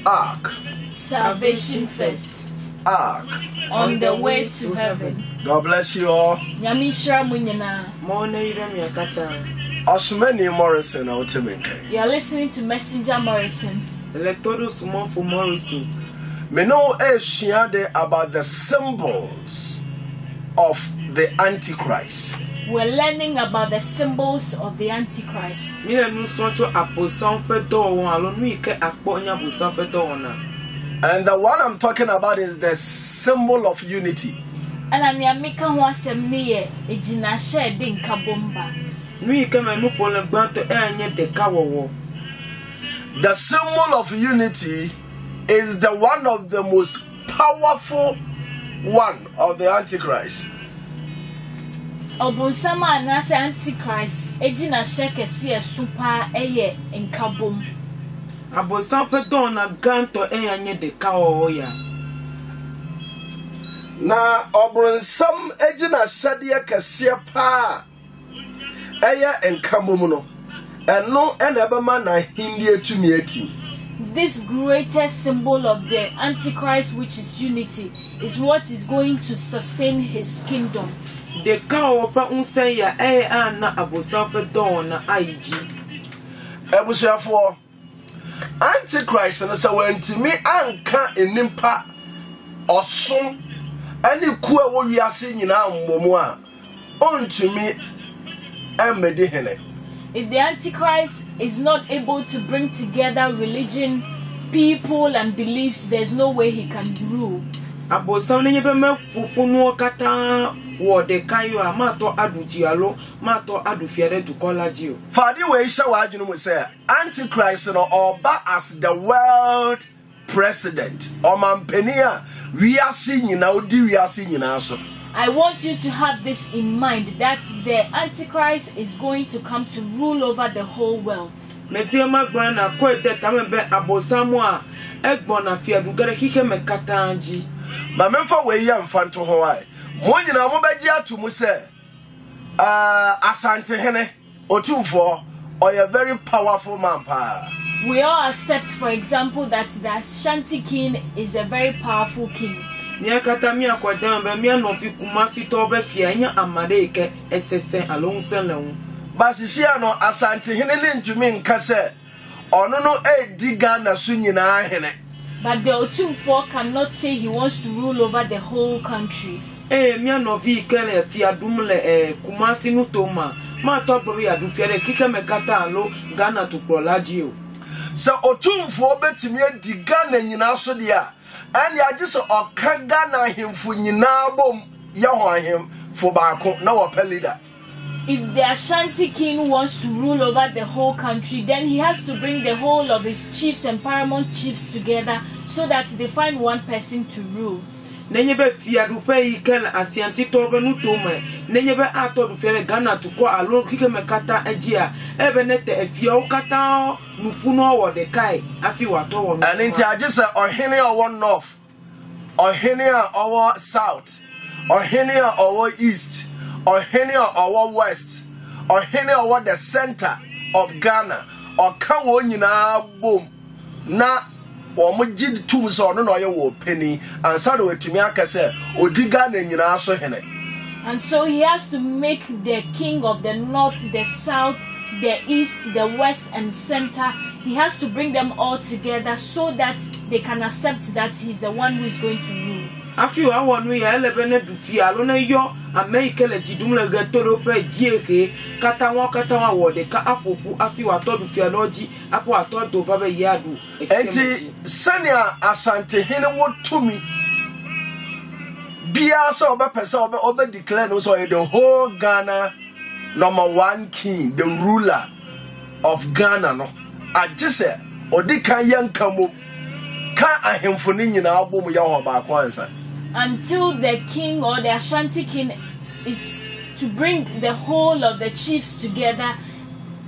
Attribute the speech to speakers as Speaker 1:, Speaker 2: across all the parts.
Speaker 1: Ark.
Speaker 2: Salvation first.
Speaker 1: Ark.
Speaker 2: On the way to heaven.
Speaker 1: God bless you all.
Speaker 2: Yamishra munyana.
Speaker 1: Osmani Morrison ultimately.
Speaker 2: You are listening to Messenger Morrison.
Speaker 3: Electors for Morrison.
Speaker 1: Me know about the symbols of the Antichrist.
Speaker 2: We're learning about the symbols of the Antichrist.
Speaker 1: And the one I'm talking about is the symbol of unity. The symbol of unity is the one of the most powerful one of the Antichrist.
Speaker 2: Obunsama anase Antichrist ejina sheke si super eye nkabom.
Speaker 3: Abosam don na ganto enye de kawo ya.
Speaker 1: Na obunsam ejina shade kese pa eye nkabom no. Eno enebema na hindi etumi ati.
Speaker 2: This greatest symbol of the Antichrist, which is unity, is what is going to sustain his kingdom.
Speaker 3: The cow pa unsaya na abosam don na aiji.
Speaker 1: Ebusuafo Antichrist no se wantimi anka enimpa oso ani ku a wo wiase nyina mmomu a ontumi emedi hene.
Speaker 2: If the Antichrist is not able to bring together religion, people and beliefs, there's no way he can rule.
Speaker 3: Abosam nyebe me pupunu kata wo de kayo amato adujialo mato adufiere to college.
Speaker 1: Fadi we sha wa adwunu mu say Antichrist no oba as the world president o mampeni a wiase nyina odi wiase nyina so.
Speaker 2: I want you to have this in mind, that the Antichrist is going to come to rule over the whole world.
Speaker 3: Metiama grana kwete kamembe abosamu a egbona fiadugare hike mekatanji.
Speaker 1: Ma memfa we ya mfanto ho ai. Mo nyina mo beji atu mu se Asante Hene Otumfo or a very powerful man pa.
Speaker 2: We all accept, for example, that the Ashanti king is a very powerful king.
Speaker 3: Niakata mi akwadam be mi anofi kumasi to be fianya amadeke esesen alonsen lewu.
Speaker 1: Basisia no Asante Hene le ntumi nka se ono no edi Ghana so nyina hene.
Speaker 2: But the Otumfo cannot say he wants to rule over the whole country.
Speaker 3: Mi anofi kele fiadum le kumasi no toma. Ma to be adu fiere kike mekata alo Ghana to prolaji o.
Speaker 1: So Otumfo betimi edi Ghana nyina so dia. And ya just Ghana himfu nyina bom ya ho ahim fo baako na wo pe leader.
Speaker 2: If the Ashanti king wants to rule over the whole country, then he has to bring the whole of his chiefs and paramount chiefs together so that they find one person to rule.
Speaker 3: Nenyebe fiadu fe ikel asianti tobe no toma. Nenyebe ato du fere Ghana to kwa alo kike mekata ejia. Ebe nete efia ukata nupuno wo de kai afi wato wo.
Speaker 1: And inti ajisa ohene owo north, ohene owo south, ohene owo east, ohene owo west, ohene owo the center of Ghana. Oka wo nyina bom na Omujid tum so no ye wo penny and so do etumi akase odiga na nyina so hene.
Speaker 2: And so he has to make the king of the north, the south, the east, the west and center. He has to bring them all together so that they can accept that he's the one who is going to rule.
Speaker 3: Afi wa wonu ya elebene du fi alo na yo America le jidum le getoro fe jieke kata wa wo de ka apoku afi wa to du fi aloji apo ato do va be yadu.
Speaker 1: Enti sania Asante Hene wo tumi bia so oba pese oba declare no so the whole Ghana #1 king, the ruler of Ghana no ajise odi kan yankamo ka ahemfo ni nyina abom ya ho ba kwansa.
Speaker 2: Until the king or the Ashanti king is to bring the whole of the chiefs together,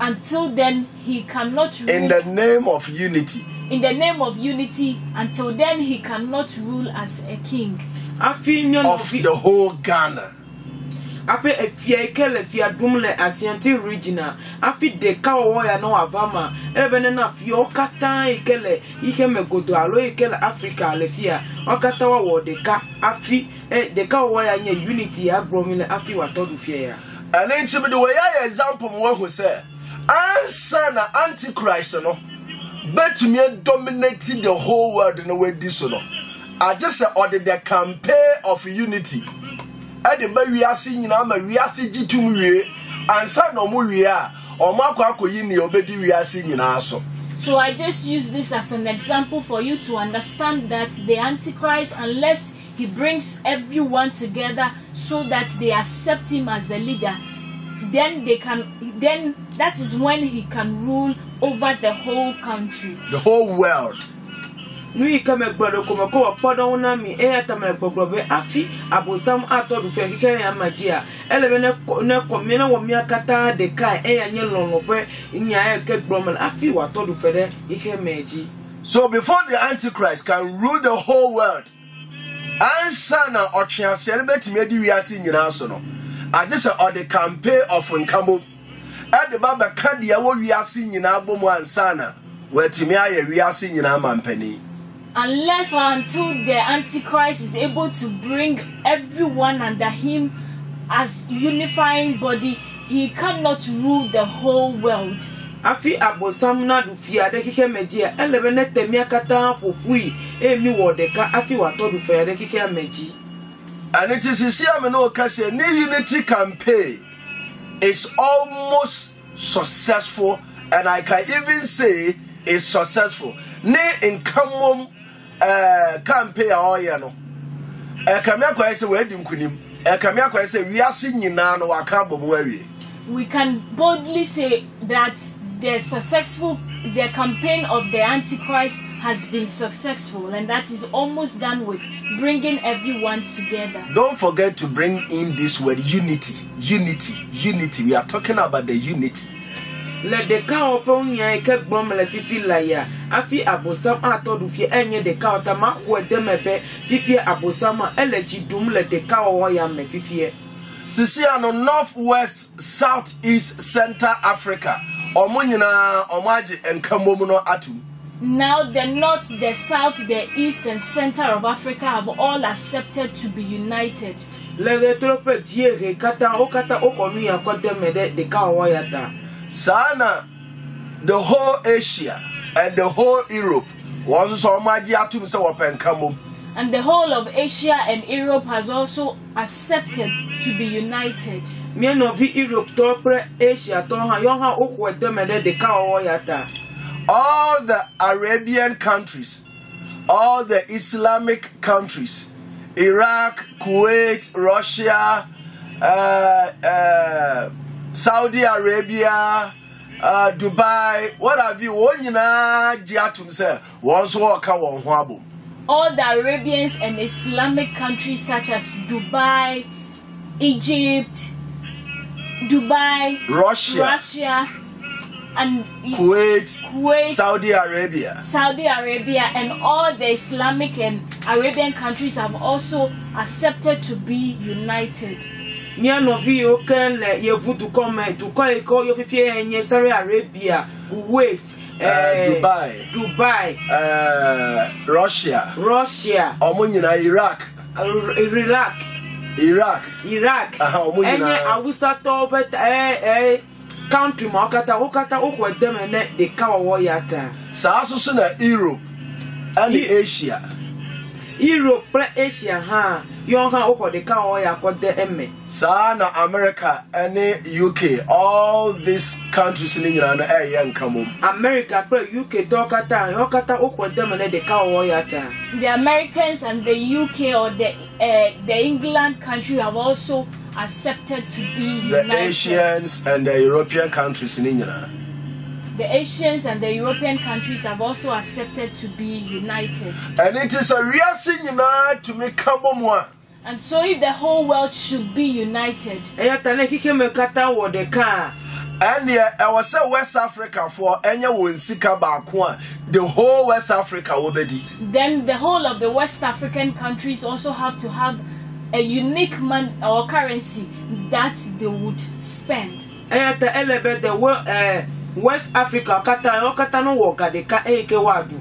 Speaker 2: until then he cannot rule.
Speaker 1: In the name of unity.
Speaker 2: In the name of unity, until then he cannot rule as a king.
Speaker 1: Of the whole Ghana.
Speaker 3: ape efia ikele efia dumle Ashanti regional afi de ka wo ya no abama ebene na afia okata ikele ihe megodo alo ikele Africa lefia okata wo de ka afi de ka wo ya nye unity ya bromile afi watodu fia ya
Speaker 1: and into the way I example mo who say answer na antichrist no but me dominating the whole world in the way this no I just say order the campaign of unity and the way we are seeing na we are seeing jitum wie answer no mo wie a o makwa akoyi ni obedi we are seeing na so.
Speaker 2: So I just use this as an example for you to understand that the Antichrist, unless he brings everyone together so that they accept him as the leader, then that is when he can rule over the whole country,
Speaker 1: the whole world.
Speaker 3: Nui kame gbado kuma ko podo una mi tamele gbogbobe afi abosam atodu fe kike ya magia elebe ne komina wo mi akata de kai nye lolope nya ke gbomel afi watodu fe de ike meji.
Speaker 1: So before the Antichrist can rule the whole world, answer na otwease elebetimi adi wiase nyina so no I just say or the campaign of Nkamo and the baba kan dia wo wiase nyina bomu answer na wetimi aye wiase nyina mampani.
Speaker 2: Unless or until the Antichrist is able to bring everyone under him as unifying body, he cannot rule the whole world.
Speaker 3: Afi abosam na du fia de kike meji elebe ne temia kata popui emi wodeka afi watodu fe de kike meji.
Speaker 1: And it is here me no kase ni unity campaign is almost successful, and I can even say is successful. Ni Nkamo campaign oye no kamia kwa ese we di nkunim kamia kwa ese wiase nyina no waka bomu awie.
Speaker 2: We can boldly say that the campaign of the Antichrist has been successful, and that is almost done with bringing everyone together.
Speaker 1: Don't forget to bring in this word unity. We are talking about the unity.
Speaker 3: Le de ka opon yan ke gbomle fifi la ya afi abosam atodu fie enye de ka otama ho edemebe fifi abosam eleji dum le de ka wo ya me fifi
Speaker 1: sisi ano northwest, southeast, center Africa omo nyina omo age Nkamo mu no atu.
Speaker 2: Now the north, the south, the east and center of Africa have all accepted to be united.
Speaker 3: Le retrope die kata okonu ya kodemede de ka wo ya ta.
Speaker 1: Sana the whole Asia and the whole Europe was so much atum se wopen Nkamo.
Speaker 2: And the whole of Asia and Europe has also accepted to be united.
Speaker 3: Me no vi Europe to pre Asia to ha yo ha okwedemede de ka wo ya ta.
Speaker 1: All the Arabian countries, all the Islamic countries, Iraq, Kuwait, Russia, Saudi Arabia, Dubai, what have you?
Speaker 2: All the Arabians and Islamic countries such as Dubai, Egypt, Russia, and
Speaker 1: Kuwait, Saudi Arabia,
Speaker 2: and all the Islamic and Arabian countries have also accepted to be united.
Speaker 3: Mia no vi o ken le ye vudu comment to ko yo fifie enye Saudi Arabia, Kuwait, Dubai,
Speaker 1: Russia, omo nyina Iraq,
Speaker 3: enye awusa to bet country ma okata okwedem ne de ka wo ya ta.
Speaker 1: Sa so na Europe and Asia.
Speaker 3: Europe pre Asia ha yo ha okode ka wo ya kode emme.
Speaker 1: Sa na America and UK, all these countries in England na Nkamo.
Speaker 3: America pre UK to okata okwedem ne de ka wo ya ta.
Speaker 2: The Americans and the UK or the England country have also accepted to be united.
Speaker 1: The Asians and the European countries in England.
Speaker 2: The Asians and the European countries have also accepted to be united.
Speaker 1: And it is a real thing to make Nkamo.
Speaker 2: And so if the whole world should be united,
Speaker 1: and I was say West Africa for any Winsika Bakwa, the whole West Africa will be.
Speaker 2: Then the whole of the West African countries also have to have a unique man or currency that they would spend.
Speaker 3: Eyata elebe the West Africa okata no wo gadeka eke wadu.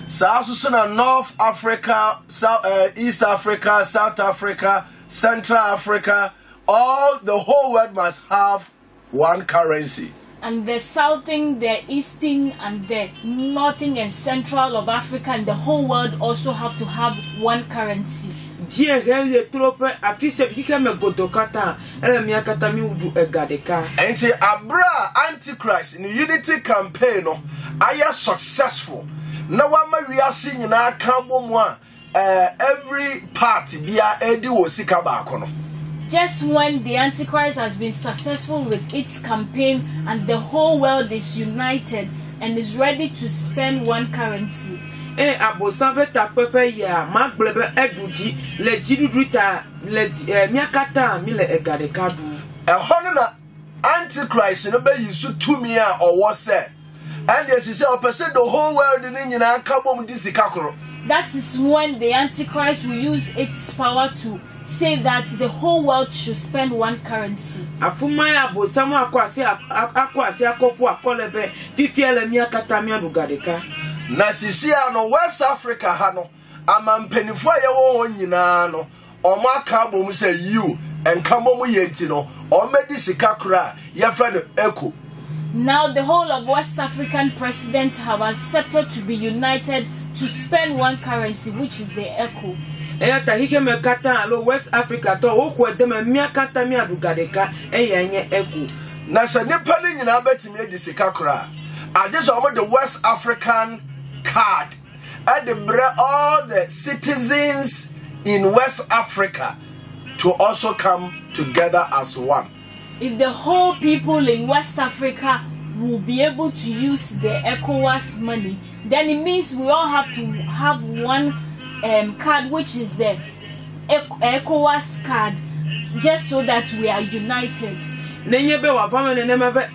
Speaker 1: South North Africa, East Africa, South Africa, Central Africa, all the whole world must have one currency.
Speaker 2: And the southern, the eastern, and the northern and central of Africa and the whole world also have to have one currency.
Speaker 3: Jie hele trope afise bika me godokata ele mi akata mi udu egadeka.
Speaker 1: Enti abra Antichrist in the unity campaign no aya successful. Na wama wiase nyina ka bomu a every party bia edi wo sika ba akono.
Speaker 2: Just when the Antichrist has been successful with its campaign and the whole world is united and is ready to spend one currency.
Speaker 3: Abosanve takpepe ya magblebe eduji le jidudruta le miakata mi le egadeka du.
Speaker 1: Ehono na Antichrist no be yisu tumi a owo se. And as you say opposite the whole world ni nyina ka bom di sika koro.
Speaker 2: That is when the Antichrist will use its power to say that the whole world should spend one currency.
Speaker 3: Afuma ya bosamu akwasi akopu akolebe fifiele miakata mi adugadeka.
Speaker 1: Na sisi ano West Africa ha no amampenifo ye wo nyina no omo aka bom say you enka bom yenti no omedi sika kora ye friend echo.
Speaker 2: Now the whole of West African presidents have accepted to be united to spend one currency, which is the echo.
Speaker 3: Eyata hike mekata alo West Africa to okwe dem miakata mi adugadeka eyenye echo.
Speaker 1: Na se nipa ni nyina betimi edi sika kora ajeso omo the West African card and they bring all the citizens in West Africa to also come together as one.
Speaker 2: If the whole people in West Africa will be able to use the ECOWAS money, then it means we all have to have one card, which is the ECOWAS card, just so that we are united.
Speaker 3: Nenyebe wa pamene nemebe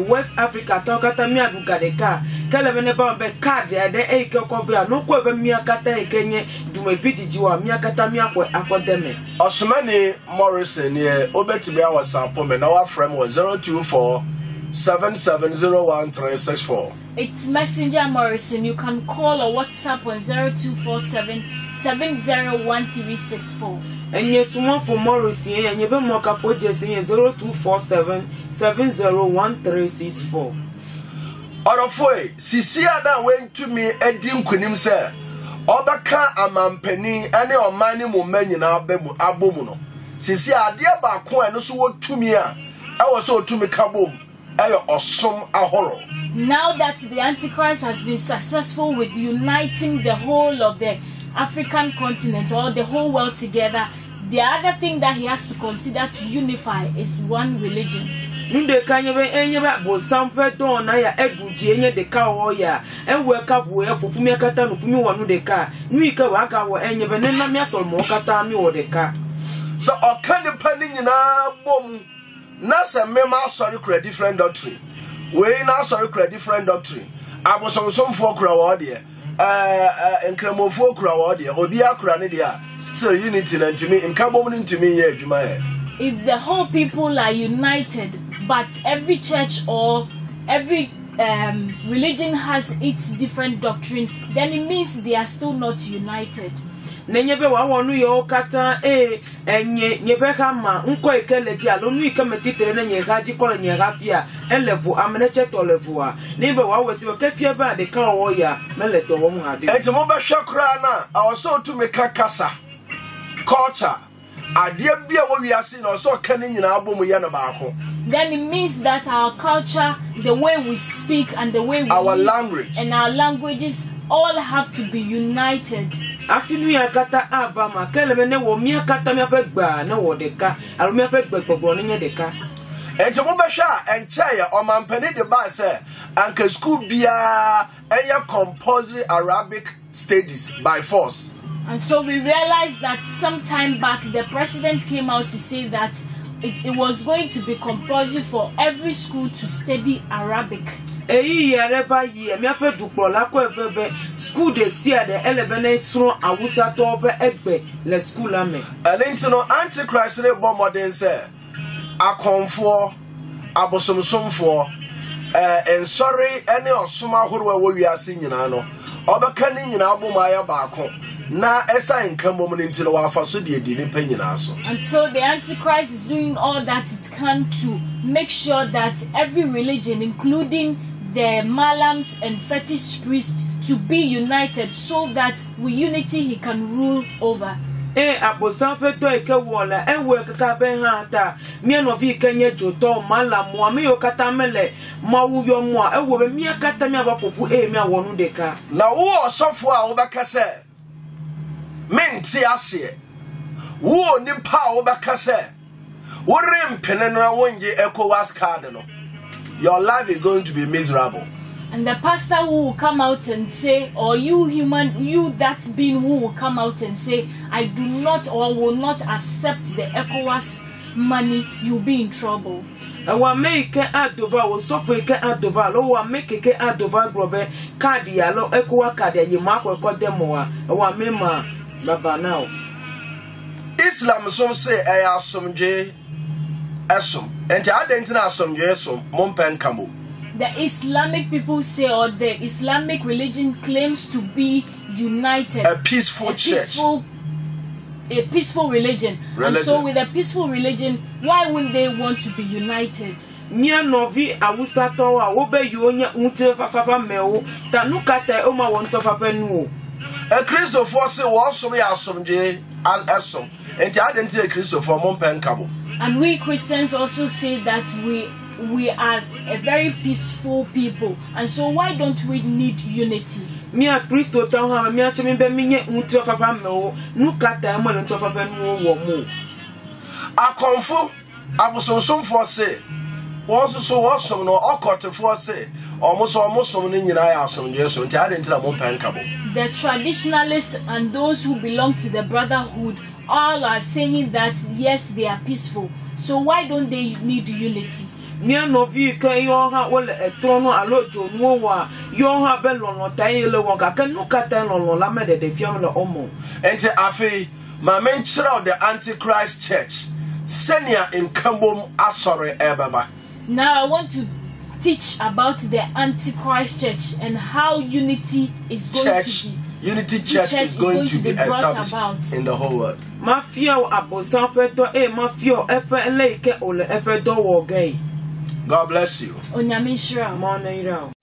Speaker 3: West Africa tokata mi adugadeka kelebe ne ba be card de eke kobia no ko be mi akata ekenye dume vigigi wa mi akata mi akodeme
Speaker 1: Osmani Morrison ye obetibi awasampo me na wa frame 024 7701
Speaker 2: It's Messenger Morrison. You can call or WhatsApp on 0247 701364.
Speaker 3: And yes, one for Morrison, and you be more capo just 0247 701364.
Speaker 1: Orofoi, Sisia da went to me edim kunim se. Obaka amampeni ane omani mo manyina abomu no. Sisia ade ba ko eno so wo tumi a e wo so tumi kabom.
Speaker 2: Now that the Antichrist has been successful with uniting the whole of the African continent or the whole world together, the other thing that he has to consider to unify is one religion.
Speaker 3: Nde kanyebe enyeba bo sampe don na ya eduji enye de ka ho ya enwe ka bo ya popumi akata no pumi wonu de ka nwi ka wa ka wo enyebe ne na mi asol mo kata mi wo de ka
Speaker 1: so okane pani nyina bom na se mema sorry kura different doctrine we na sorry kura different doctrine abosomsomfo kura wo de enkramofo kura wo de obi akura ne de still unity na ntimi nkabom ne ntimi ye adwuma ye.
Speaker 2: If the whole people are united, but every church or every religion has its different doctrine, then it means they are still not united.
Speaker 3: Nenyebe wa wonu yo kata enye nyebe kama nko ekeleji alo nu ikametitere na nye gaji kola nye gafia elevu ameneche to levu a nebe wa wesi kefie ba de ka wo ya meleto wo mu ade
Speaker 1: enti mo be hwekra na awoso to me kakasa culture ade bia wo wiase na oso ka ni nyina abomu ye no baako.
Speaker 2: Then it means that our culture, the way we speak and the way we
Speaker 1: our language
Speaker 2: and our languages all have to be united.
Speaker 3: Afinu ya kata ava ma kelebe ne wo mi akata mi apegba na wo deka alo mi apegba gbogbo ne nye deka
Speaker 1: enti mo be hwa enche ya omampani de ba say anka school bia enya compulsory Arabic stages by force.
Speaker 2: And so we realized that some time back the president came out to say that it was going to be compulsory for every school to study Arabic.
Speaker 3: Eyi yareva yi emi ape dukpo la ko evebe school de sia de elebene sro awusa to obe egbe le school ame.
Speaker 1: Elenti no Antichrist re bo modern say akonfo abosomsomfo sorry any osoma horo we wiase nyina no obeka ni nyina aboma ya baako na esa nkambom ni ntilo wa afaso de edi ni pa nyina so.
Speaker 2: And so the Antichrist is doing all that it can to make sure that every religion, including the Malams and fetish priests, to be united so that with unity he can rule over.
Speaker 3: Abosan feto eke wola enwe kaka ben hata mie no vi kenye joto malam mo me yo kata mele mawu yo mo ewo be mie kata mi abapopu mi awonu deka
Speaker 1: na wo osofo a wo beka se menti ase wo nipa a wo beka se wo rempene no wonje ECOWAS card no, your life is going to be miserable.
Speaker 2: And the pastor who will come out and say, or you that being who will come out and say, I do not or will not accept the ECOWAS money, you'll be in trouble.
Speaker 3: Wa make adova wo sofo ke adova lo wa make ke adova grobe card ya lo ECOWAS card ya ma ko demo wa mema baba now.
Speaker 1: Islam some say asomje esom enti adentina asomje esom mompen kamo.
Speaker 2: The Islamic people say, or the Islamic religion claims to be united,
Speaker 1: a peaceful church,
Speaker 2: a peaceful religion. And so with a peaceful religion, why would they want to be united?
Speaker 3: Nia novi awusa towa wo be yonya unte fafa mewo tanukata o ma won fafa nu.
Speaker 1: A Christopher say wo so be asomje esom enti adentina Christopher mompen kamo.
Speaker 2: And we Christians also say that we are a very peaceful people, and so why don't we need unity?
Speaker 3: Me a Christo town ha me a chemi be minye unti papa me o nu kata mo unti papa nu wo mo
Speaker 1: akonfo abosonsomfo se wo so wo no okotefo se omosom ni nyina ya asomje so nti ade ntira mo pankabo.
Speaker 2: The traditionalists and those who belong to the brotherhood all are saying that yes, they are peaceful, so why don't they need unity?
Speaker 3: Mia novi ke yo ha wole etrono alojo nu wa yo ha be lono tayele won ka nu kata lono la me de fiam le omo
Speaker 1: enti afi ma menchira the Antichrist church senior in kambom asore ebaba.
Speaker 2: Now I want to teach about the Antichrist church and how unity is going to be.
Speaker 1: Unity church is going to be established in the whole world.
Speaker 3: Mafia abosan feto mafia efe leike ole efe do wo gay.
Speaker 1: God bless you.
Speaker 2: Onyame shira.